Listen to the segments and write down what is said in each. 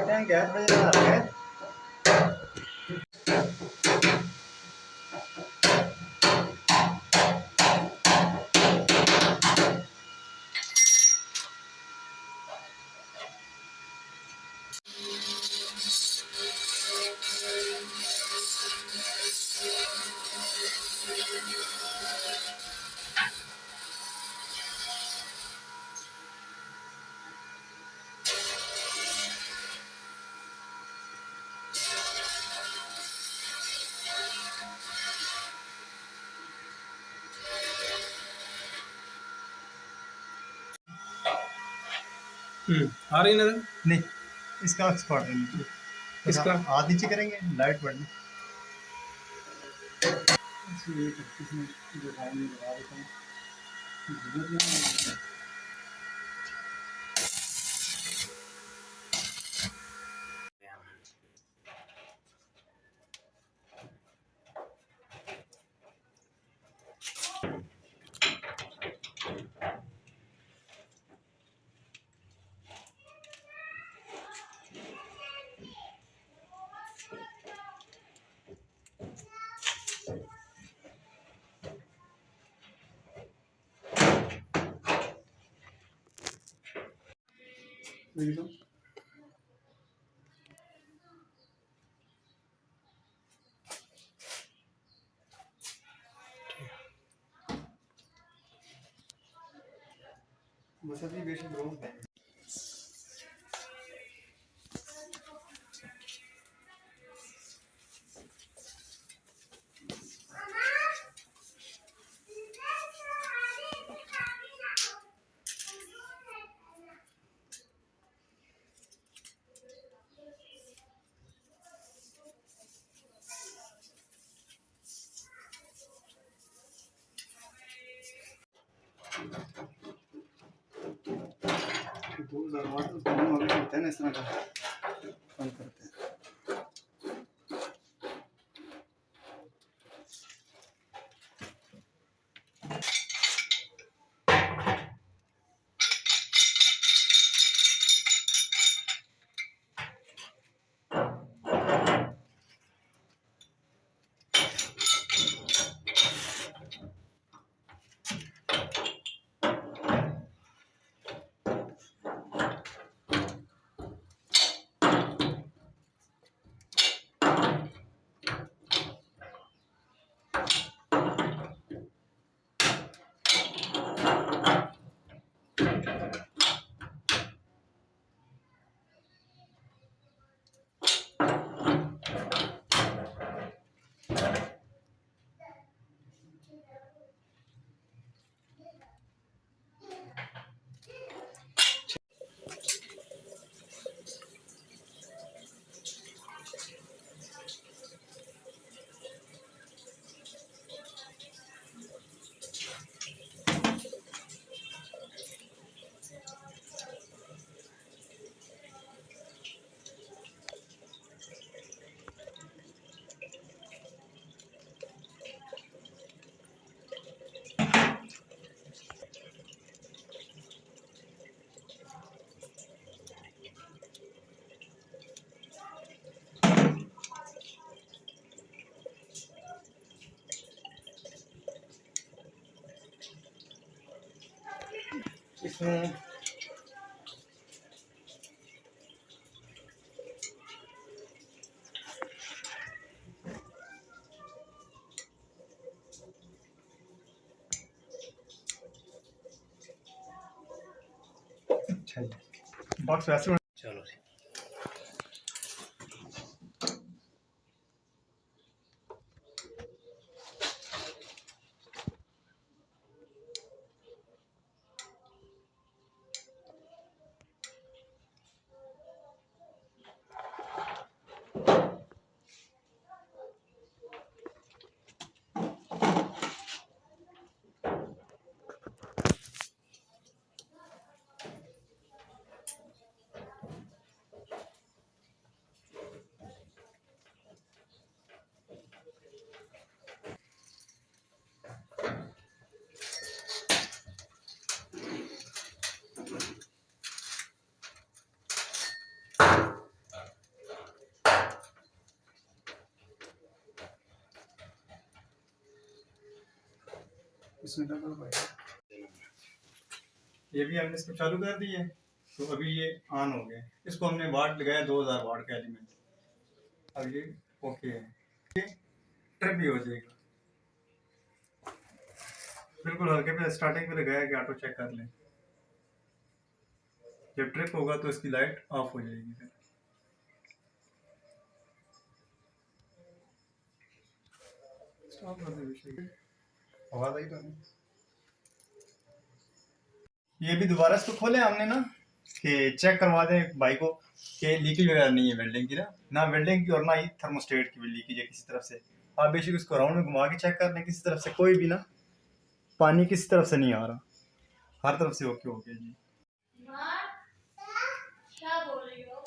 Đang kìa, bây giờ là cái आ रही नजर नहीं, इसका एक्सपर्ट है नीचे। इसका हाथ नीचे करेंगे लाइट बढ़नी। बस अभी बेशक रोज है। 2000 वाट तो कम अभी होता है ना इस तरह का बंद करते हैं। इसमें अच्छा बॉक्स वैसे चलो जी। इसमें डबल भाई ये भी हमने इसको चालू कर दिए तो अभी ये ऑन हो गए। इसको हमने वाट लगाया 2000 वाट का एलिमेंट। अब ये ओके है, ये ट्रिप भी हो जाएगा। बिल्कुल हल्के पे स्टार्टिंग पे लगाया कि ऑटो चेक कर लें। जब ट्रिप होगा तो इसकी लाइट ऑफ हो जाएगी। फिर स्टॉप कर दे विषय आवाज आई तो नहीं। ये भी दोबारा इसको खोले हमने ना कि चेक करवा दें भाई को कि लीकेज वगैरह नहीं है वेल्डिंग की ना वेल्डिंग की और ना ही थर्मोस्टेट की भी लीकेज है किसी तरफ से। आप बेशक इसको राउंड में घुमा के चेक कर लें, किसी तरफ से कोई भी ना पानी किसी तरफ से नहीं आ रहा, हर तरफ से ओके हो गया जी। क्या बोल रही हो?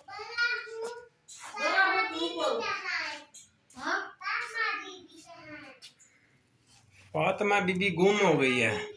फातिमा बीबी गुम हो गई है।